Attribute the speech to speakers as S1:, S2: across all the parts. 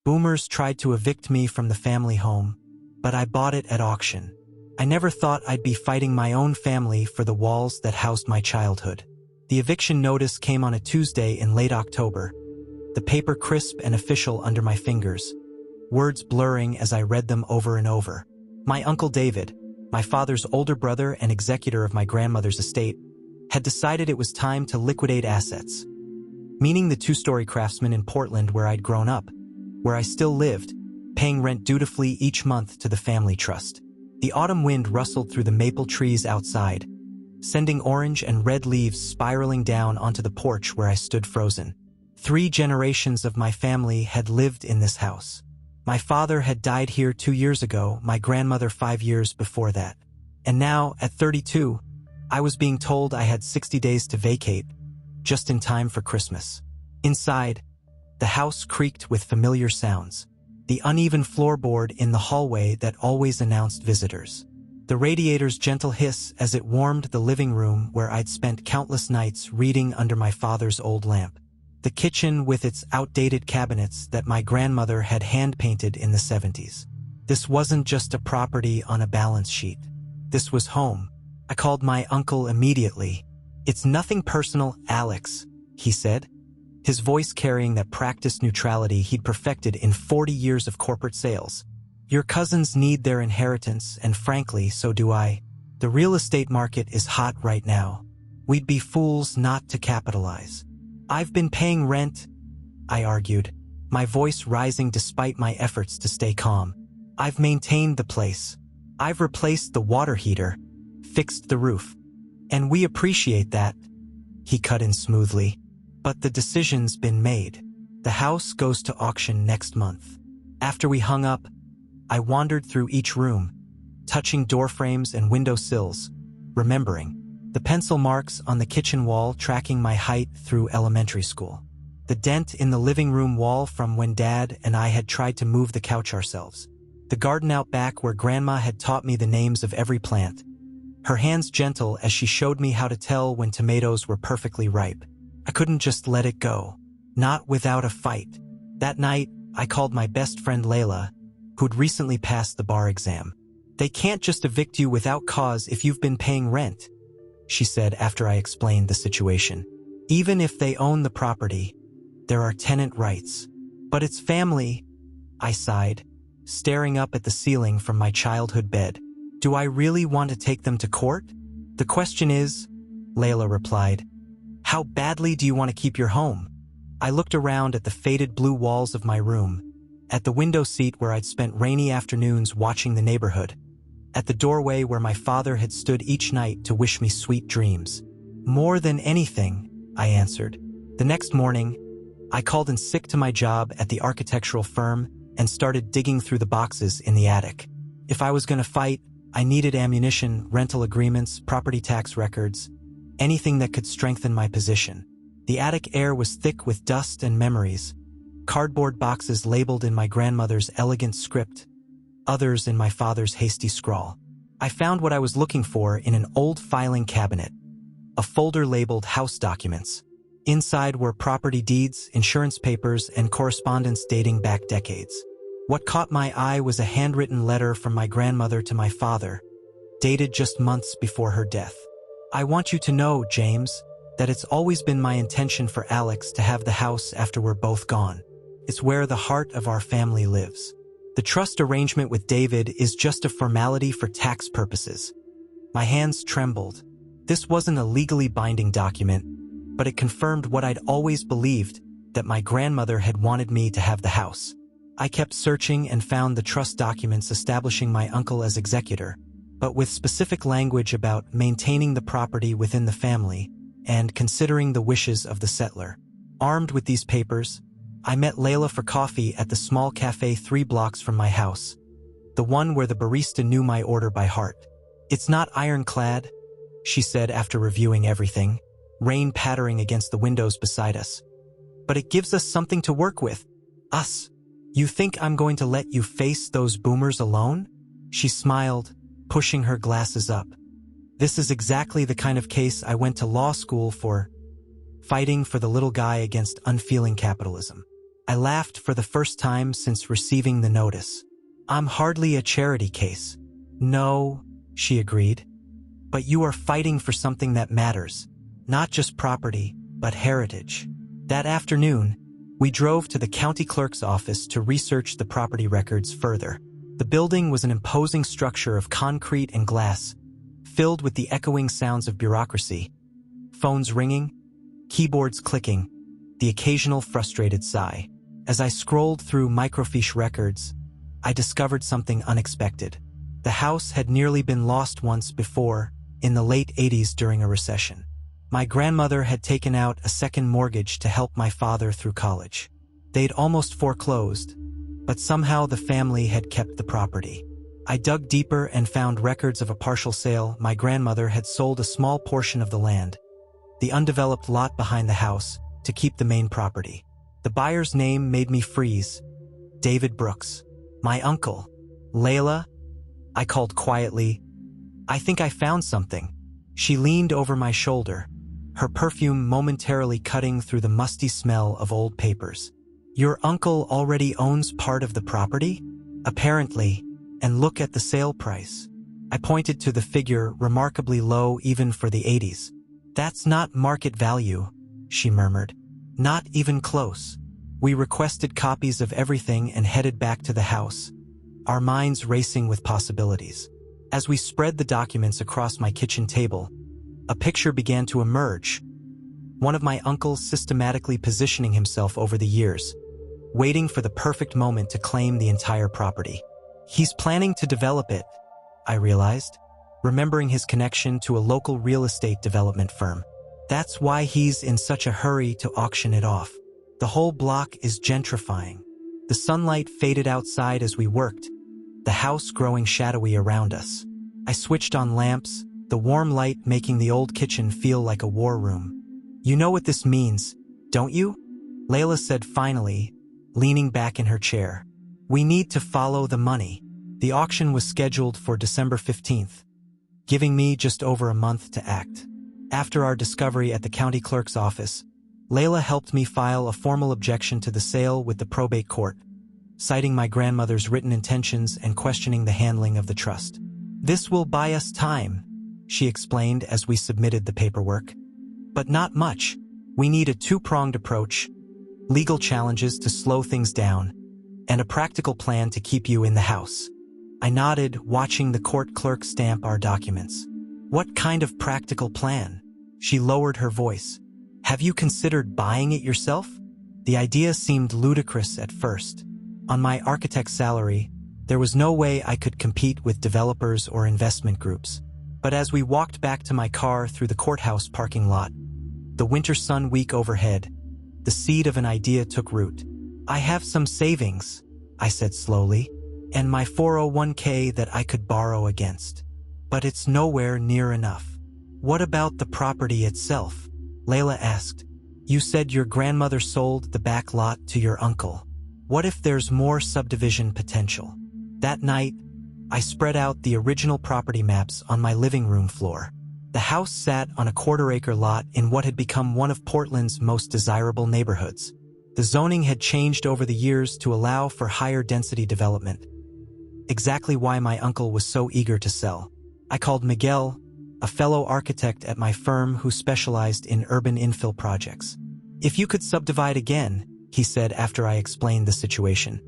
S1: Boomers tried to evict me from the family home, but I bought it at auction. I never thought I'd be fighting my own family for the walls that housed my childhood. The eviction notice came on a Tuesday in late October, the paper crisp and official under my fingers, words blurring as I read them over and over. My Uncle David, my father's older brother and executor of my grandmother's estate, had decided it was time to liquidate assets, meaning the two-story Craftsman in Portland where I'd grown up, where I still lived, paying rent dutifully each month to the family trust. The autumn wind rustled through the maple trees outside, sending orange and red leaves spiraling down onto the porch where I stood frozen. 3 generations of my family had lived in this house. My father had died here 2 years ago, my grandmother 5 years before that. And now, at 32, I was being told I had 60 days to vacate, just in time for Christmas. Inside, the house creaked with familiar sounds, the uneven floorboard in the hallway that always announced visitors, the radiator's gentle hiss as it warmed the living room where I'd spent countless nights reading under my father's old lamp, the kitchen with its outdated cabinets that my grandmother had hand-painted in the 70s. This wasn't just a property on a balance sheet. This was home. I called my uncle immediately. "It's nothing personal, Alex," he said, his voice carrying that practiced neutrality he'd perfected in 40 years of corporate sales. "Your cousins need their inheritance, and frankly, so do I. The real estate market is hot right now. We'd be fools not to capitalize." "I've been paying rent," I argued, my voice rising despite my efforts to stay calm. "I've maintained the place. I've replaced the water heater, fixed the roof. And we appreciate that," he cut in smoothly. "But the decision's been made. The house goes to auction next month." After we hung up, I wandered through each room, touching door frames and window sills, remembering the pencil marks on the kitchen wall tracking my height through elementary school, the dent in the living room wall from when Dad and I had tried to move the couch ourselves, the garden out back where Grandma had taught me the names of every plant, her hands gentle as she showed me how to tell when tomatoes were perfectly ripe. I couldn't just let it go, not without a fight. That night, I called my best friend Layla, who'd recently passed the bar exam. "They can't just evict you without cause if you've been paying rent," she said after I explained the situation. "Even if they own the property, there are tenant rights." "But it's family," I sighed, staring up at the ceiling from my childhood bed. "Do I really want to take them to court?" "The question is," Layla replied, "how badly do you want to keep your home?" I looked around at the faded blue walls of my room, at the window seat where I'd spent rainy afternoons watching the neighborhood, at the doorway where my father had stood each night to wish me sweet dreams. "More than anything," I answered. The next morning, I called in sick to my job at the architectural firm and started digging through the boxes in the attic. If I was going to fight, I needed ammunition, rental agreements, property tax records, anything that could strengthen my position. The attic air was thick with dust and memories, cardboard boxes labeled in my grandmother's elegant script, others in my father's hasty scrawl. I found what I was looking for in an old filing cabinet, a folder labeled House Documents. Inside were property deeds, insurance papers, and correspondence dating back decades. What caught my eye was a handwritten letter from my grandmother to my father, dated just months before her death. "I want you to know, James, that it's always been my intention for Alex to have the house after we're both gone. It's where the heart of our family lives. The trust arrangement with David is just a formality for tax purposes." My hands trembled. This wasn't a legally binding document, but it confirmed what I'd always believed, that my grandmother had wanted me to have the house. I kept searching and found the trust documents establishing my uncle as executor, but with specific language about maintaining the property within the family and considering the wishes of the settler. Armed with these papers, I met Layla for coffee at the small cafe 3 blocks from my house, the one where the barista knew my order by heart. "It's not ironclad," she said after reviewing everything, rain pattering against the windows beside us. "But it gives us something to work with. Us. You think I'm going to let you face those boomers alone?" She smiled, pushing her glasses up. "This is exactly the kind of case I went to law school for, fighting for the little guy against unfeeling capitalism." I laughed for the first time since receiving the notice. I'm hardly a charity case. No, she agreed. But you are fighting for something that matters. Not just property, but heritage. That afternoon, we drove to the county clerk's office to research the property records further. The building was an imposing structure of concrete and glass, filled with the echoing sounds of bureaucracy. Phones ringing, keyboards clicking, the occasional frustrated sigh. As I scrolled through microfiche records, I discovered something unexpected. The house had nearly been lost once before, in the late 80s during a recession. My grandmother had taken out a second mortgage to help my father through college. They'd almost foreclosed, but somehow the family had kept the property. I dug deeper and found records of a partial sale. My grandmother had sold a small portion of the land, the undeveloped lot behind the house, to keep the main property. The buyer's name made me freeze. David Brooks. My uncle. Layla? I called quietly. I think I found something. She leaned over my shoulder, her perfume momentarily cutting through the musty smell of old papers. Your uncle already owns part of the property? Apparently, and look at the sale price. I pointed to the figure, remarkably low even for the 80s. That's not market value, she murmured. Not even close. We requested copies of everything and headed back to the house, our minds racing with possibilities. As we spread the documents across my kitchen table, a picture began to emerge. One of my uncles systematically positioning himself over the years, waiting for the perfect moment to claim the entire property. He's planning to develop it, I realized, remembering his connection to a local real estate development firm. That's why he's in such a hurry to auction it off. The whole block is gentrifying. The sunlight faded outside as we worked, the house growing shadowy around us. I switched on lamps, the warm light making the old kitchen feel like a war room. You know what this means, don't you? Layla said finally, leaning back in her chair. We need to follow the money. The auction was scheduled for December 15th, giving me just over a month to act. After our discovery at the county clerk's office, Layla helped me file a formal objection to the sale with the probate court, citing my grandmother's written intentions and questioning the handling of the trust. This will buy us time, she explained as we submitted the paperwork. But not much. We need a two-pronged approach, legal challenges to slow things down, and a practical plan to keep you in the house. I nodded, watching the court clerk stamp our documents. What kind of practical plan? She lowered her voice. Have you considered buying it yourself? The idea seemed ludicrous at first. On my architect's salary, there was no way I could compete with developers or investment groups. But as we walked back to my car through the courthouse parking lot, the winter sun week overhead, the seed of an idea took root. I have some savings, I said slowly, and my 401k that I could borrow against. But it's nowhere near enough. What about the property itself? Layla asked. You said your grandmother sold the back lot to your uncle. What if there's more subdivision potential? That night, I spread out the original property maps on my living room floor. The house sat on a quarter-acre lot in what had become one of Portland's most desirable neighborhoods. The zoning had changed over the years to allow for higher density development. Exactly why my uncle was so eager to sell. I called Miguel, a fellow architect at my firm who specialized in urban infill projects. If you could subdivide again, he said after I explained the situation,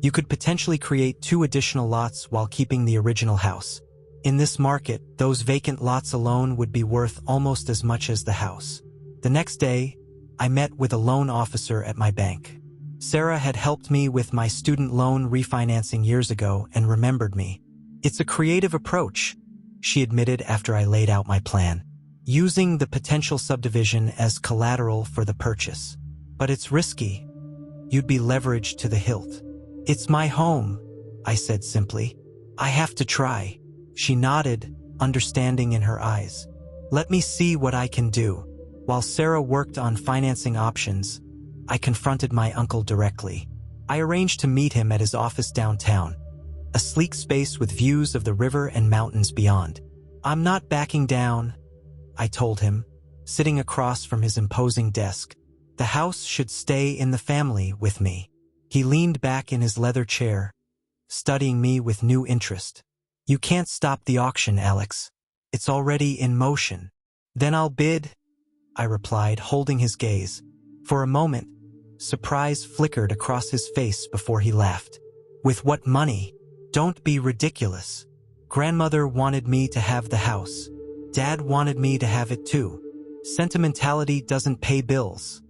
S1: you could potentially create 2 additional lots while keeping the original house. In this market, those vacant lots alone would be worth almost as much as the house. The next day, I met with a loan officer at my bank. Sarah had helped me with my student loan refinancing years ago and remembered me. It's a creative approach, she admitted after I laid out my plan, using the potential subdivision as collateral for the purchase. But it's risky. You'd be leveraged to the hilt. It's my home, I said simply. I have to try. She nodded, understanding in her eyes. Let me see what I can do. While Sarah worked on financing options, I confronted my uncle directly. I arranged to meet him at his office downtown, a sleek space with views of the river and mountains beyond. I'm not backing down, I told him, sitting across from his imposing desk. The house should stay in the family with me. He leaned back in his leather chair, studying me with new interest. You can't stop the auction, Alex. It's already in motion. Then I'll bid, I replied, holding his gaze. For a moment, surprise flickered across his face before he laughed. With what money? Don't be ridiculous. Grandmother wanted me to have the house. Dad wanted me to have it too. Sentimentality doesn't pay bills,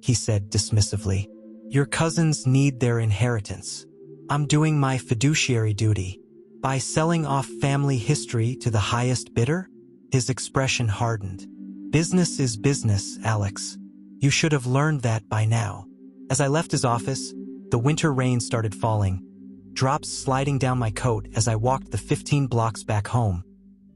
S1: he said dismissively. Your cousins need their inheritance. I'm doing my fiduciary duty. By selling off family history to the highest bidder? His expression hardened. Business is business, Alex. You should have learned that by now. As I left his office, the winter rain started falling, drops sliding down my coat as I walked the 15 blocks back home,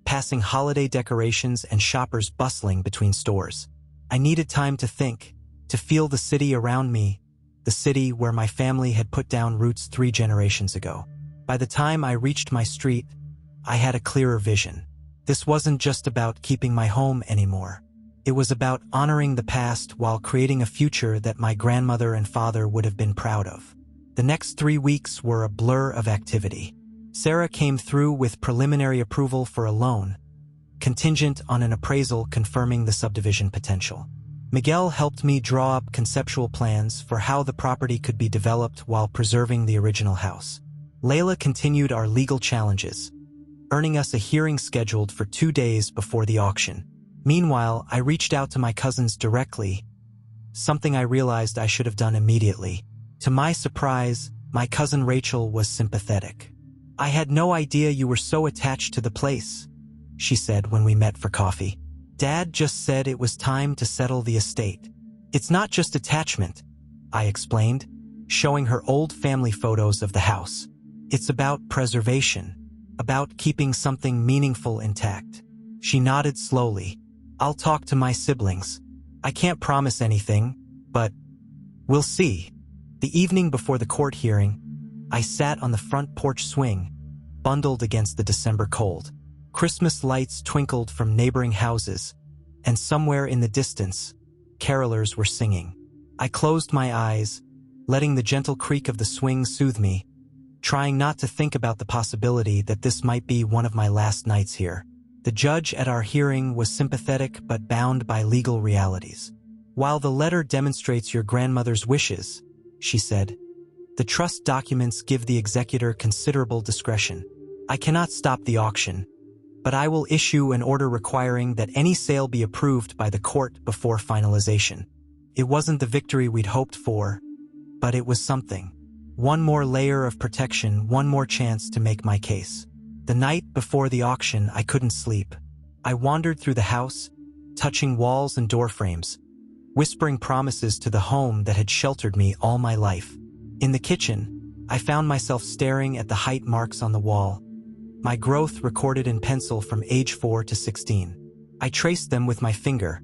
S1: passing holiday decorations and shoppers bustling between stores. I needed time to think, to feel the city around me, the city where my family had put down roots 3 generations ago. By the time I reached my street, I had a clearer vision. This wasn't just about keeping my home anymore. It was about honoring the past while creating a future that my grandmother and father would have been proud of. The next 3 weeks were a blur of activity. Sarah came through with preliminary approval for a loan, contingent on an appraisal confirming the subdivision potential. Miguel helped me draw up conceptual plans for how the property could be developed while preserving the original house. Layla continued our legal challenges, earning us a hearing scheduled for 2 days before the auction. Meanwhile, I reached out to my cousins directly, something I realized I should have done immediately. To my surprise, my cousin Rachel was sympathetic. I had no idea you were so attached to the place, she said when we met for coffee. Dad just said it was time to settle the estate. It's not just attachment, I explained, showing her old family photos of the house. It's about preservation, about keeping something meaningful intact. She nodded slowly. I'll talk to my siblings. I can't promise anything, but we'll see. The evening before the court hearing, I sat on the front porch swing, bundled against the December cold. Christmas lights twinkled from neighboring houses, and somewhere in the distance, carolers were singing. I closed my eyes, letting the gentle creak of the swing soothe me, trying not to think about the possibility that this might be one of my last nights here. The judge at our hearing was sympathetic but bound by legal realities. While the letter demonstrates your grandmother's wishes, she said, the trust documents give the executor considerable discretion. I cannot stop the auction, but I will issue an order requiring that any sale be approved by the court before finalization. It wasn't the victory we'd hoped for, but it was something. One more layer of protection, one more chance to make my case. The night before the auction, I couldn't sleep. I wandered through the house, touching walls and door frames, whispering promises to the home that had sheltered me all my life. In the kitchen, I found myself staring at the height marks on the wall, my growth recorded in pencil from age 4 to 16. I traced them with my finger,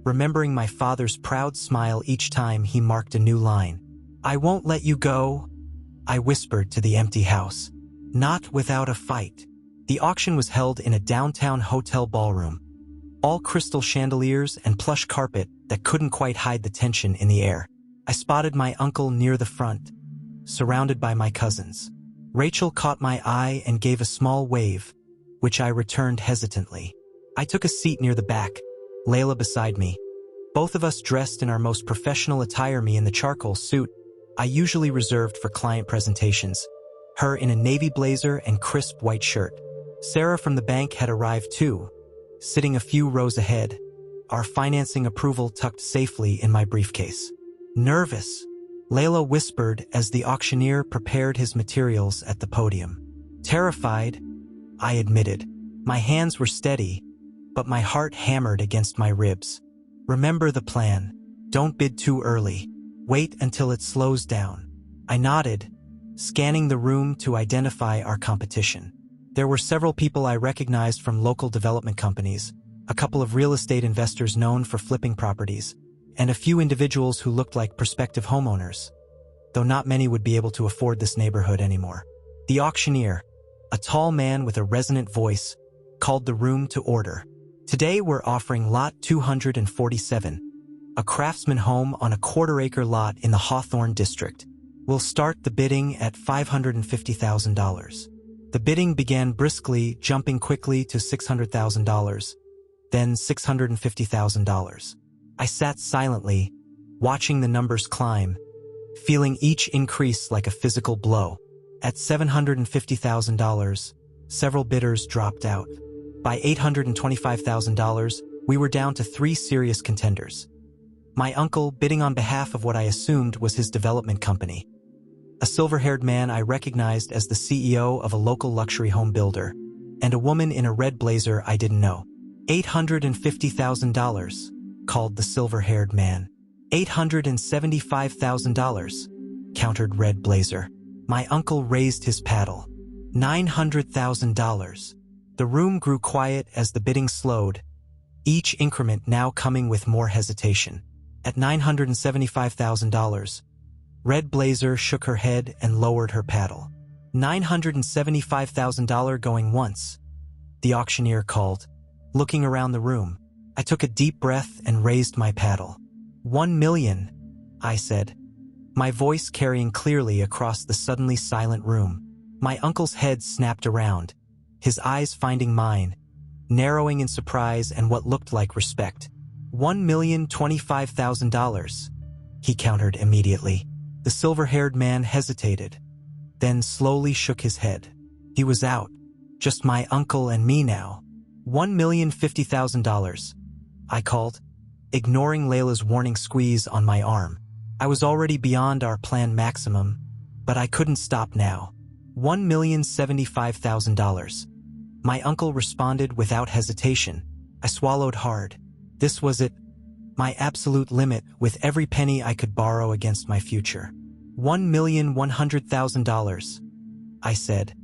S1: remembering my father's proud smile each time he marked a new line. I won't let you go, I whispered to the empty house. Not without a fight. The auction was held in a downtown hotel ballroom, all crystal chandeliers and plush carpet that couldn't quite hide the tension in the air. I spotted my uncle near the front, surrounded by my cousins. Rachel caught my eye and gave a small wave, which I returned hesitantly. I took a seat near the back, Layla beside me. Both of us dressed in our most professional attire, me in the charcoal suit I usually reserved for client presentations, her in a navy blazer and crisp white shirt. Sarah from the bank had arrived too, sitting a few rows ahead, our financing approval tucked safely in my briefcase. Nervous, Layla whispered as the auctioneer prepared his materials at the podium. Terrified, I admitted. My hands were steady, but my heart hammered against my ribs. Remember the plan. Don't bid too early. Wait until it slows down. I nodded, scanning the room to identify our competition. There were several people I recognized from local development companies, a couple of real estate investors known for flipping properties, and a few individuals who looked like prospective homeowners, though not many would be able to afford this neighborhood anymore. The auctioneer, a tall man with a resonant voice, called the room to order. Today we're offering lot 247, a craftsman home on a quarter-acre lot in the Hawthorne district. We'll start the bidding at $550,000. The bidding began briskly, jumping quickly to $600,000, then $650,000. I sat silently, watching the numbers climb, feeling each increase like a physical blow. At $750,000, several bidders dropped out. By $825,000, we were down to 3 serious contenders. My uncle bidding on behalf of what I assumed was his development company. A silver-haired man I recognized as the CEO of a local luxury home builder, and a woman in a red blazer I didn't know. $850,000, called the silver-haired man. $875,000, countered red blazer. My uncle raised his paddle. $900,000. The room grew quiet as the bidding slowed, each increment now coming with more hesitation. At $975,000, red blazer shook her head and lowered her paddle. $975,000 going once, the auctioneer called. Looking around the room, I took a deep breath and raised my paddle. $1 million, I said, my voice carrying clearly across the suddenly silent room. My uncle's head snapped around, his eyes finding mine, narrowing in surprise and what looked like respect. $1,025,000, he countered immediately. The silver-haired man hesitated, then slowly shook his head. He was out, just my uncle and me now. $1,050,000, I called, ignoring Layla's warning squeeze on my arm. I was already beyond our planned maximum, but I couldn't stop now. $1,075,000. My uncle responded without hesitation. I swallowed hard. This was it, my absolute limit, with every penny I could borrow against my future. $1,100,000, I said,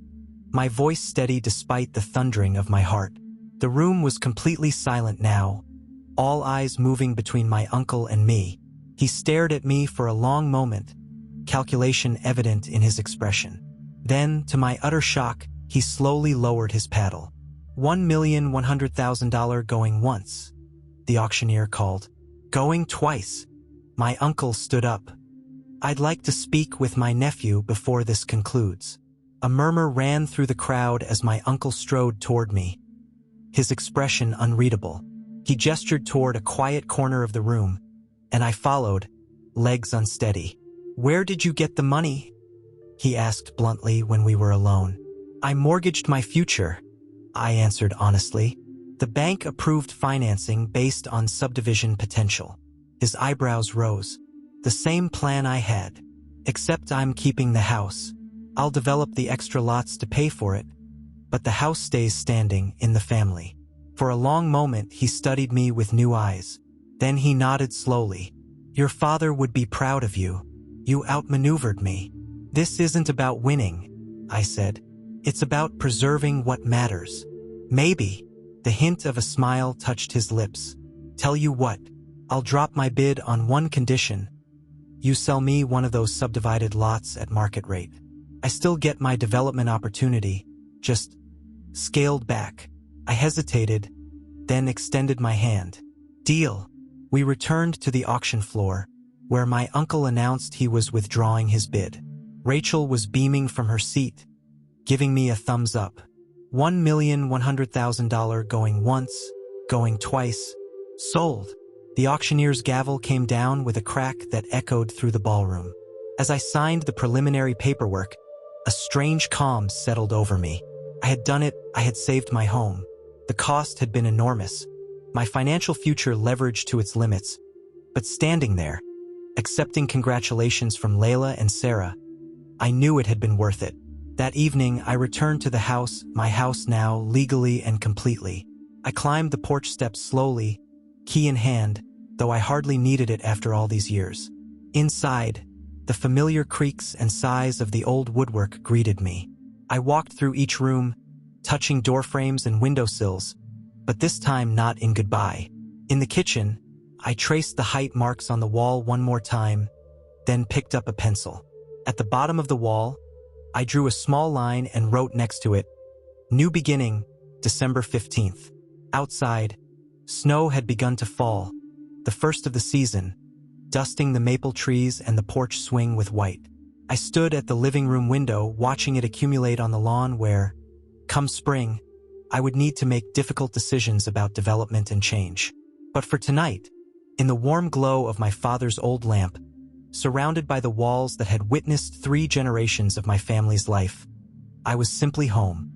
S1: my voice steady despite the thundering of my heart. The room was completely silent now, all eyes moving between my uncle and me. He stared at me for a long moment, calculation evident in his expression. Then, to my utter shock, he slowly lowered his paddle. $1,100,000 going once, the auctioneer called. Going twice. My uncle stood up. I'd like to speak with my nephew before this concludes. A murmur ran through the crowd as my uncle strode toward me, his expression unreadable. He gestured toward a quiet corner of the room, and I followed, legs unsteady. "Where did you get the money?" he asked bluntly when we were alone. "I mortgaged my future," I answered honestly. "The bank approved financing based on subdivision potential." His eyebrows rose. "The same plan I had, except I'm keeping the house. I'll develop the extra lots to pay for it, but the house stays standing in the family." For a long moment he studied me with new eyes. Then he nodded slowly. "Your father would be proud of you. You outmaneuvered me." "This isn't about winning," I said. "It's about preserving what matters." "Maybe." The hint of a smile touched his lips. "Tell you what, I'll drop my bid on one condition. You sell me one of those subdivided lots at market rate. I still get my development opportunity, just scaled back." I hesitated, then extended my hand. "Deal." We returned to the auction floor, where my uncle announced he was withdrawing his bid. Rachel was beaming from her seat, giving me a thumbs up. $1,100,000 going once, going twice. Sold. The auctioneer's gavel came down with a crack that echoed through the ballroom. As I signed the preliminary paperwork, a strange calm settled over me. I had done it. I had saved my home. The cost had been enormous, my financial future leveraged to its limits. But standing there, accepting congratulations from Layla and Sarah, I knew it had been worth it. That evening, I returned to the house, my house now, legally and completely. I climbed the porch steps slowly, key in hand, though I hardly needed it after all these years. Inside, the familiar creaks and sighs of the old woodwork greeted me. I walked through each room, touching doorframes and windowsills, but this time not in goodbye. In the kitchen, I traced the height marks on the wall one more time, then picked up a pencil. At the bottom of the wall, I drew a small line and wrote next to it, "New beginning, December 15th. Outside, snow had begun to fall, the first of the season, dusting the maple trees and the porch swing with white. I stood at the living room window watching it accumulate on the lawn where, come spring, I would need to make difficult decisions about development and change. But for tonight, in the warm glow of my father's old lamp, surrounded by the walls that had witnessed 3 generations of my family's life, I was simply home.